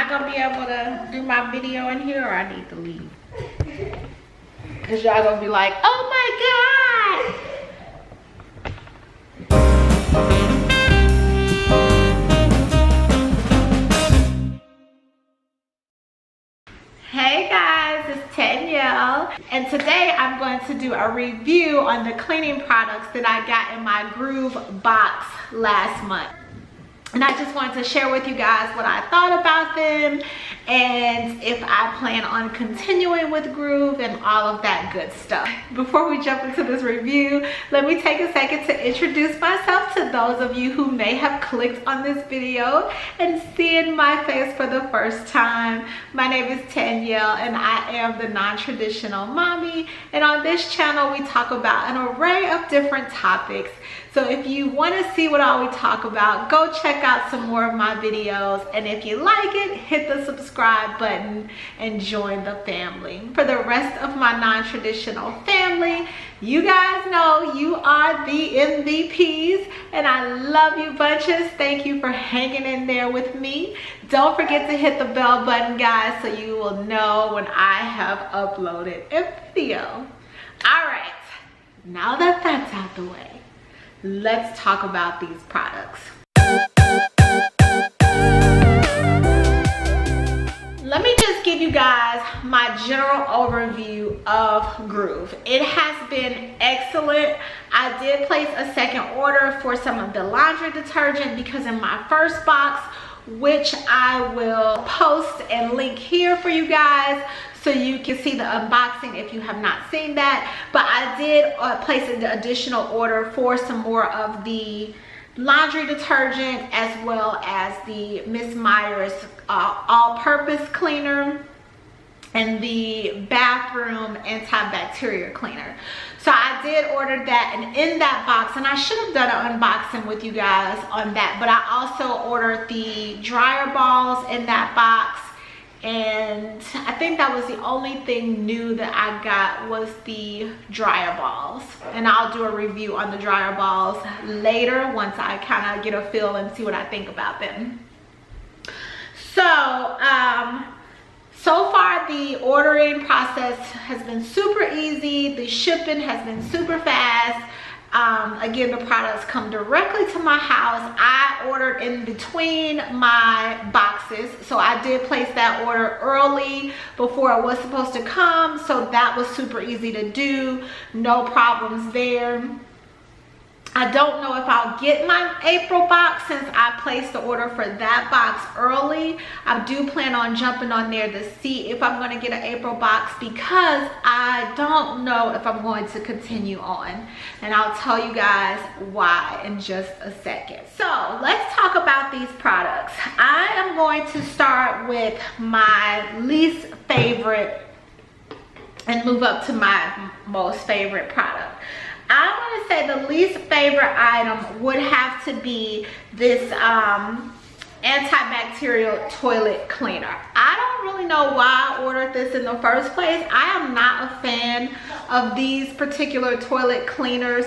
not gonna be able to do my video in here, or I need to leave? Cause y'all gonna be like, oh my God. Hey guys, it's Danielle, and today I'm going to do a review on the cleaning products that I got in my Groove box last month. And I just wanted to share with you guys what I thought about them and if I plan on continuing with Groove and all of that good stuff. Before we jump into this review, let me take a second to introduce myself to those of you who may have clicked on this video and seen my face for the first time. My name is Danielle and I am the non-traditional mommy, and on this channel we talk about an array of different topics. So if you want to see what all we talk about, go check out some more of my videos, and if you like it, hit the subscribe button and join the family. For the rest of my non-traditional family, you guys know you are the MVPs, and I love you bunches. Thank you for hanging in there with me. Don't forget to hit the bell button, guys, so you will know when I have uploaded a video. All right, now that that's out the way, let's talk about these products. Let me just give you guys my general overview of Groove. It has been excellent. I did place a second order for some of the laundry detergent because in my first box, which I will post and link here for you guys so you can see the unboxing if you have not seen that, but I did place an additional order for some more of the laundry detergent as well as the Miss Meyer's all-purpose cleaner and the bathroom antibacterial cleaner. So I did order that, and in that box, and I should have done an unboxing with you guys on that, but I also ordered the dryer balls in that box, and I think that was the only thing new that I got was the dryer balls, and I'll do a review on the dryer balls later once I kind of get a feel and see what I think about them. So far the ordering process has been super easy. The shipping has been super fast. Again, the products come directly to my house. I ordered in between my boxes, so I did place that order early before it was supposed to come, so that was super easy to do. No problems there. I don't know if I'll get my April box since I placed the order for that box early. I do plan on jumping on there to see if I'm going to get an April box because I don't know if I'm going to continue on. And I'll tell you guys why in just a second. So let's talk about these products. I am going to start with my least favorite and move up to my most favorite product. I'm going to say the least favorite item would have to be this antibacterial toilet cleaner. I don't really know why I ordered this in the first place. I am not a fan of these particular toilet cleaners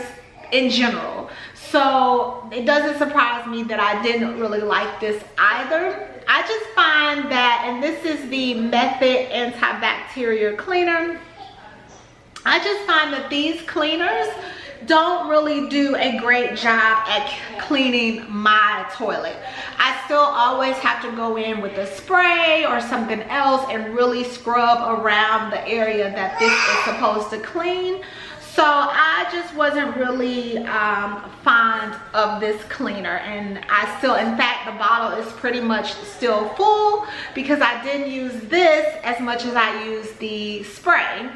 in general. So it doesn't surprise me that I didn't really like this either. I just find that, and this is the Method antibacterial cleaner, I just find that these cleaners don't really do a great job at cleaning my toilet. I still always have to go in with a spray or something else and really scrub around the area that this is supposed to clean. So I just wasn't really fond of this cleaner, and I still, in fact, the bottle is pretty much still full because I didn't use this as much as I used the spray.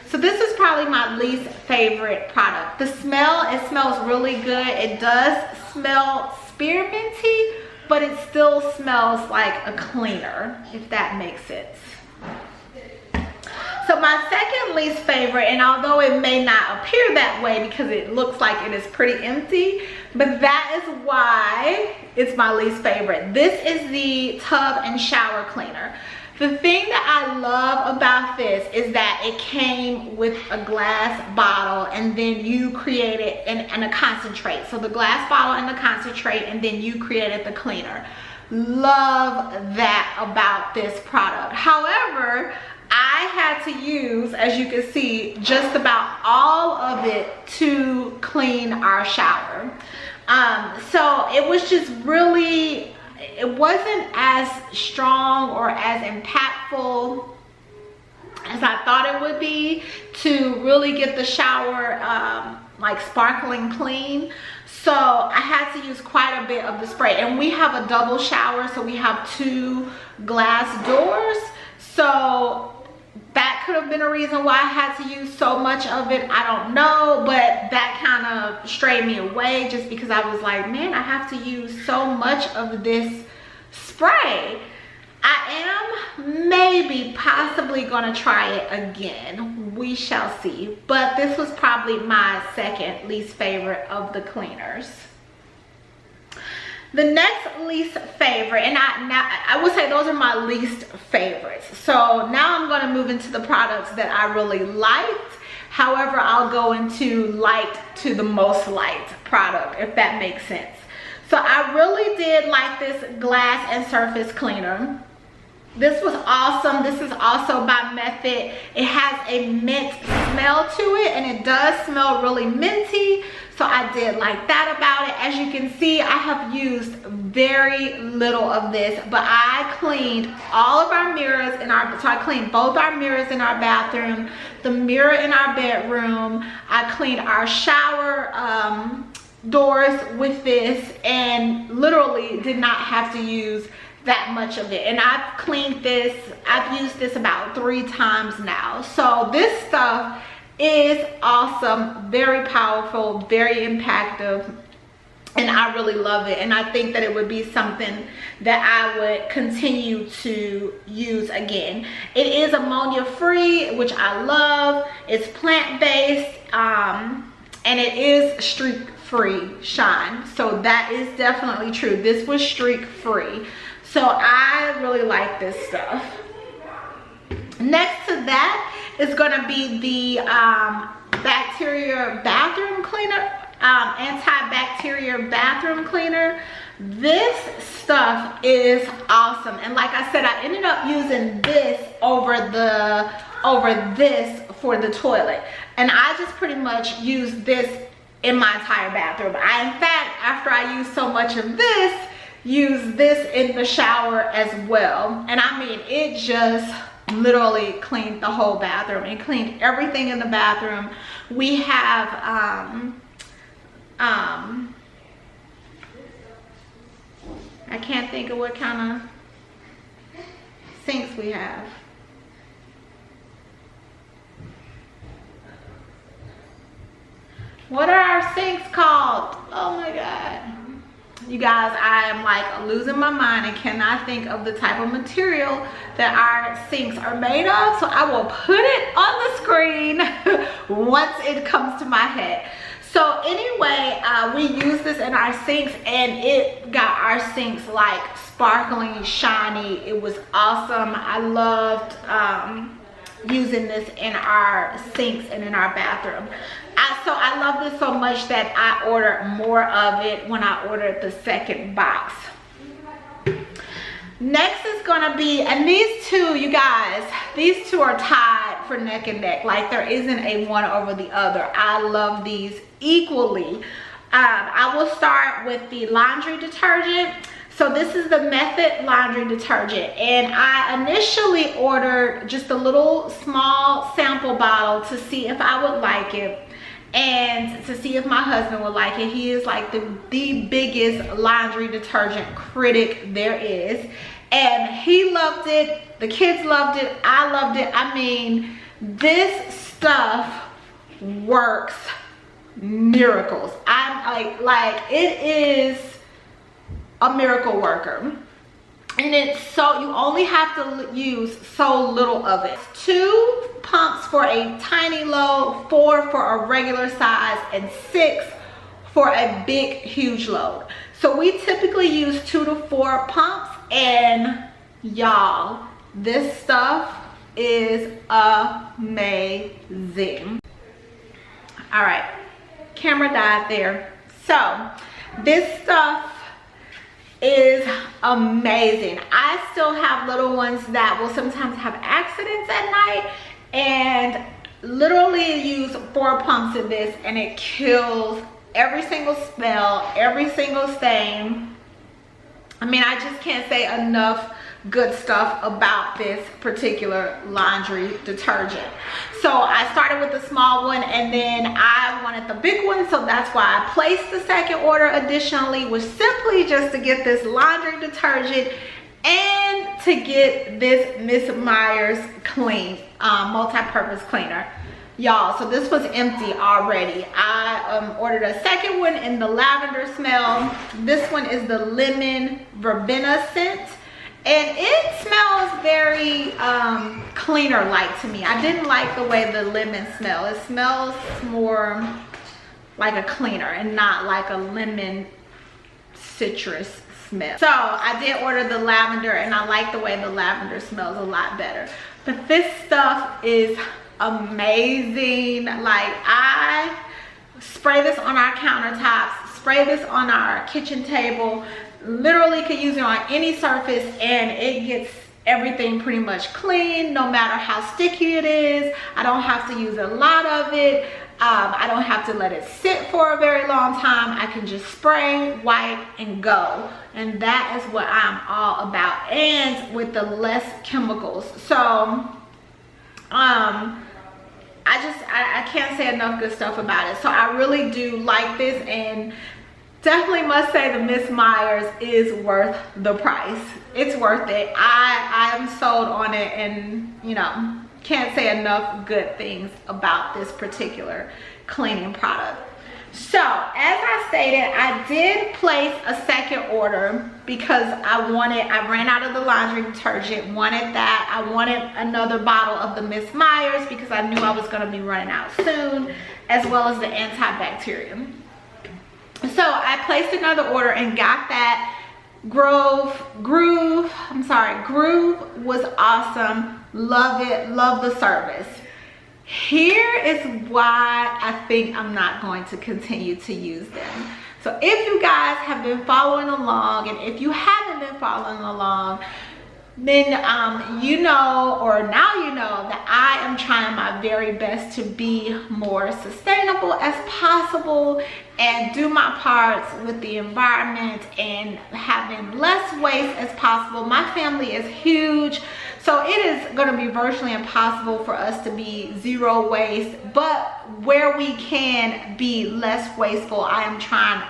So this is probably my least favorite product. The smell, it smells really good. It does smell spearminty, but it still smells like a cleaner, if that makes sense. So my second least favorite, and although it may not appear that way because it looks like it is pretty empty, but that is why it's my least favorite. This is the tub and shower cleaner. The thing that I love about this is that it came with a glass bottle, and then you created and a concentrate. So the glass bottle and the concentrate, and then you created the cleaner. love that about this product. However, I had to use, as you can see, just about all of it to clean our shower. So it was just really, it wasn't as strong or as impactful as I thought it would be to really get the shower like sparkling clean. So I had to use quite a bit of the spray, and we have a double shower, so we have 2 glass doors. So that could have been a reason why I had to use so much of it. I don't know, but that kind of strayed me away, just because I was like, man, I have to use so much of this spray. I am maybe possibly gonna try it again. We shall see. But this was probably my second least favorite of the cleaners. The next least favorite, and I would say those are my least favorites. So now I'm gonna move into the products that I really liked. However, I'll go into liked to the most liked product, if that makes sense. So I really did like this glass and surface cleaner. This was awesome. This is also by Method. It has a mint smell to it, and it does smell really minty. So I did like that about it. As you can see, I have used very little of this, but I cleaned all of our mirrors in our, so I cleaned both our mirrors in our bathroom, the mirror in our bedroom. I cleaned our shower doors with this, and literally did not have to use that much of it. And I've cleaned this, I've used this about 3 times now. So this stuff is awesome, very powerful, very impactful, and I really love it. And I think that it would be something that I would continue to use again. It is ammonia free, which I love. It's plant-based, and it is streak free shine. So that is definitely true. This was streak free. So I really like this stuff. Next to that is gonna be the bacteria bathroom cleaner, antibacterial bathroom cleaner. This stuff is awesome. And like I said, I ended up using this over this for the toilet. And I just pretty much used this in my entire bathroom. I, in fact, after I used so much of this, use this in the shower as well. And I mean, it just literally cleaned the whole bathroom. It cleaned everything in the bathroom. We have I can't think of what kind of sinks we have. What are our sinks called? Oh my God. You guys, I am like losing my mind and cannot think of the type of material that our sinks are made of. So I will put it on the screen once it comes to my head. So anyway, we use this in our sinks, and it got our sinks like sparkling, shiny. It was awesome. I loved using this in our sinks and in our bathroom. So I love this so much that I ordered more of it when I ordered the second box. Next is gonna be, and these two, you guys, these two are tied for neck and neck. Like there isn't a one over the other. I love these equally. I will start with the laundry detergent. So this is the Method laundry detergent, and I initially ordered just a little small sample bottle to see if I would like it and to see if my husband would like it. He is like the biggest laundry detergent critic there is, and he loved it, the kids loved it, I loved it. I mean, this stuff works miracles. I'm like it is a miracle worker. And it's so, you only have to use so little of it. 2 pumps for a tiny load, 4 for a regular size, and 6 for a big, huge load. So we typically use 2 to 4 pumps, and y'all, this stuff is amazing. All right, camera died there. So this stuff is amazing. I still have little ones that will sometimes have accidents at night, and literally use 4 pumps of this, and it kills every single smell, every single stain. I mean, I just can't say enough good stuff about this particular laundry detergent. So I started with the small one, and then I wanted the big one, so that's why I placed the second order additionally, was simply just to get this laundry detergent and to get this Miss Meyer's clean multi-purpose cleaner. Y'all, so this was empty already. I ordered a second one in the lavender smell. This one is the lemon verbena scent, and it smells very cleaner like to me. I didn't like the way the lemon smells. It smells more like a cleaner and not like a lemon citrus smell. So I did order the lavender, and I like the way the lavender smells a lot better. But this stuff is amazing. Like, I spray this on our countertops, spray this on our kitchen table, literally could use it on any surface, and it gets everything pretty much clean, no matter how sticky it is. I don't have to use a lot of it. I don't have to let it sit for a very long time. I can just spray, wipe, and go. And that is what I'm all about, and with the less chemicals. So I can't say enough good stuff about it. So I really do like this, and definitely must say the Miss Meyer's is worth the price. It's worth it. I am sold on it, and you know, can't say enough good things about this particular cleaning product. So as I stated, I did place a second order because I ran out of the laundry detergent, wanted that. I wanted another bottle of the Miss Meyer's because I knew I was going to be running out soon, as well as the antibacterial. So I placed another order and got that. Groove was awesome. Love it, love the service. Here is why I think I'm not going to continue to use them. So if you guys have been following along, and if you haven't been following along, then you know, or now you know, that I am trying my very best to be more sustainable as possible and do my parts with the environment and having less waste as possible. My family is huge, so it is going to be virtually impossible for us to be zero waste, but where we can be less wasteful, I am trying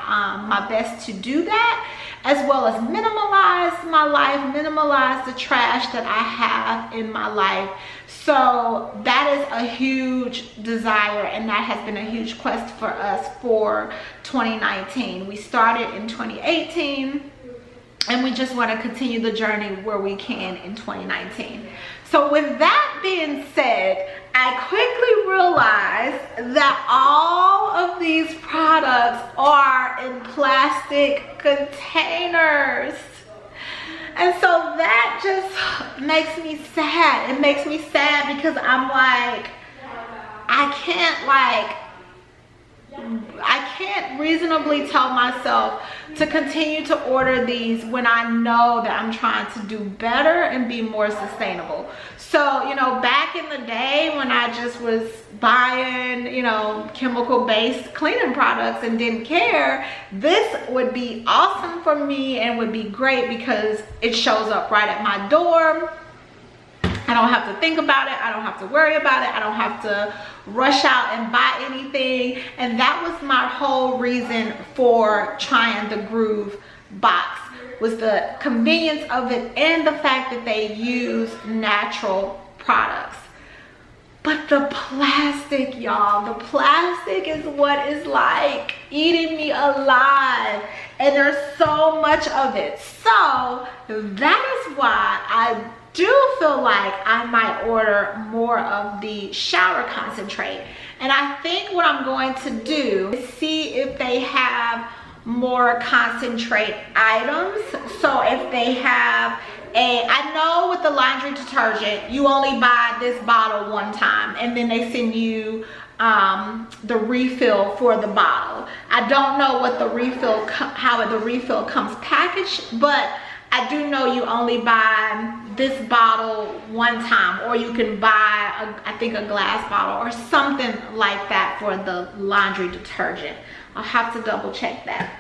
my best to do that, as well as minimalize my life, minimalize the trash that I have in my life. So that is a huge desire, and that has been a huge quest for us for 2019. We started in 2018, and we just want to continue the journey where we can in 2019. So with that being said, I quickly realized that all of these products are in plastic containers. And so that just makes me sad. It makes me sad because I'm like, I can't reasonably tell myself to continue to order these when I know that I'm trying to do better and be more sustainable. So, you know, back in the day when I just was buying, you know, chemical-based cleaning products and didn't care, this would be awesome for me and would be great because it shows up right at my door. I don't have to think about it. I don't have to worry about it. I don't have to rush out and buy anything. And that was my whole reason for trying the Groove box, was the convenience of it and the fact that they use natural products. But the plastic, y'all, the plastic is what is like eating me alive. And there's so much of it. So that is why I do feel like I might order more of the shower concentrate. And I think what I'm going to do is see if they have more concentrate items. So if they have And I know with the laundry detergent, you only buy this bottle one time and then they send you the refill for the bottle. I don't know what the refill, how the refill comes packaged, but I do know you only buy this bottle one time, or you can buy, I think, a glass bottle or something like that for the laundry detergent. I'll have to double check that.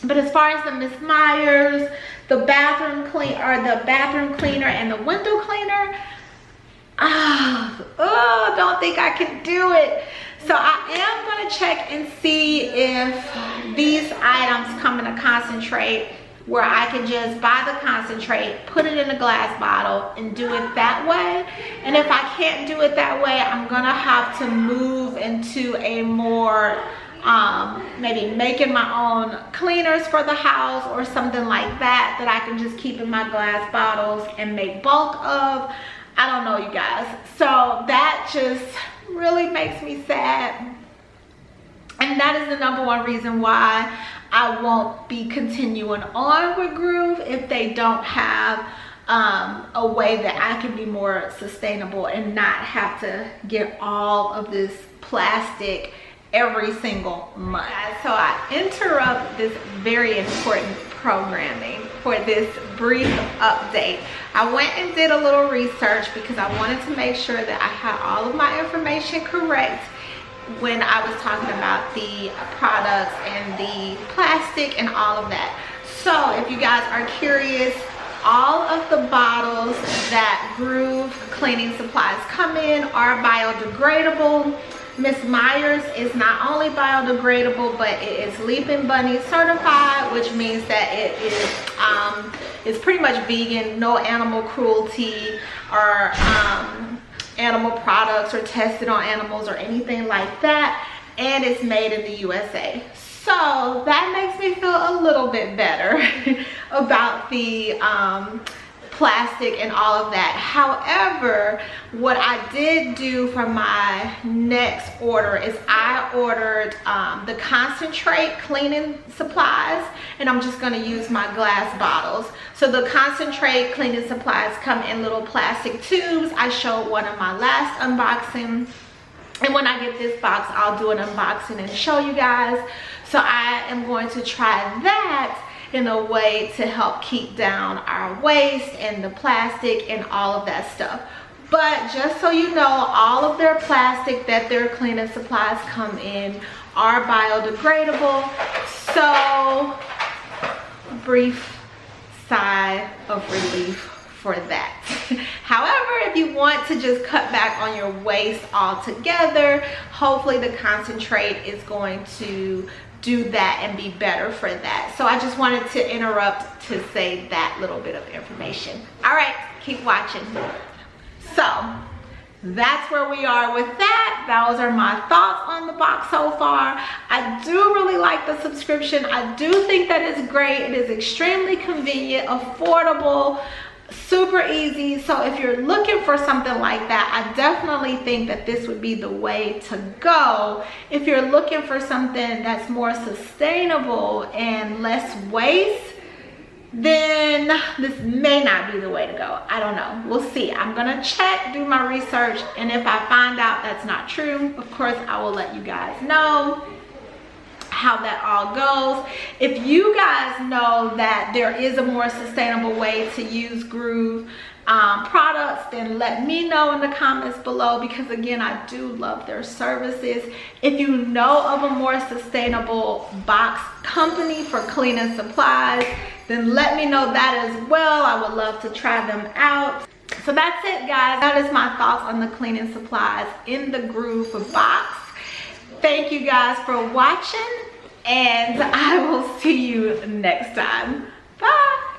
But as far as the Miss Myers, the bathroom cleaner and the window cleaner, don't think I can do it. So I am gonna check and see if these items come in a concentrate where I can just buy the concentrate, put it in a glass bottle and do it that way. And if I can't do it that way, I'm gonna have to move into a more maybe making my own cleaners for the house or something like that that I can just keep in my glass bottles and make bulk of. I don't know, you guys. So that just really makes me sad. And that is the #1 reason why I won't be continuing on with Groove, if they don't have a way that I can be more sustainable and not have to get all of this plastic every single month. So I interrupt this very important programming for this brief update. I went and did a little research because I wanted to make sure that I had all of my information correct when I was talking about the products and the plastic and all of that. So if you guys are curious, all of the bottles that Groove cleaning supplies come in are biodegradable. Miss Myers is not only biodegradable, but it is Leaping Bunny certified, which means that it is it's pretty much vegan, no animal cruelty or animal products or tested on animals or anything like that, and it's made in the USA. So that makes me feel a little bit better about the plastic and all of that. However, what I did do for my next order is I ordered the concentrate cleaning supplies, and I'm just going to use my glass bottles. So the concentrate cleaning supplies come in little plastic tubes. I showed one in my last unboxing, and when I get this box, I'll do an unboxing and show you guys. So I am going to try that in a way to help keep down our waste and the plastic and all of that stuff. But just so you know, all of their plastic that their cleaning supplies come in are biodegradable. So brief sigh of relief for that. However, if you want to just cut back on your waste altogether, hopefully the concentrate is going to do that and be better for that. So I just wanted to interrupt to say that little bit of information. All right, keep watching. So that's where we are with that. Those are my thoughts on the box so far. I do really like the subscription. I do think that it's great. It is extremely convenient, affordable, super easy. So if you're looking for something like that, I definitely think that this would be the way to go. If you're looking for something that's more sustainable and less waste, then this may not be the way to go. I don't know, we'll see. I'm gonna check, do my research, and if I find out that's not true, of course I will let you guys know how that all goes. If you guys know that there is a more sustainable way to use Groove products, then let me know in the comments below, because again, I do love their services. If you know of a more sustainable box company for cleaning supplies, then let me know that as well. I would love to try them out. So that's it, guys. That is my thoughts on the cleaning supplies in the Groove box. Thank you guys for watching, and I will see you next time. Bye.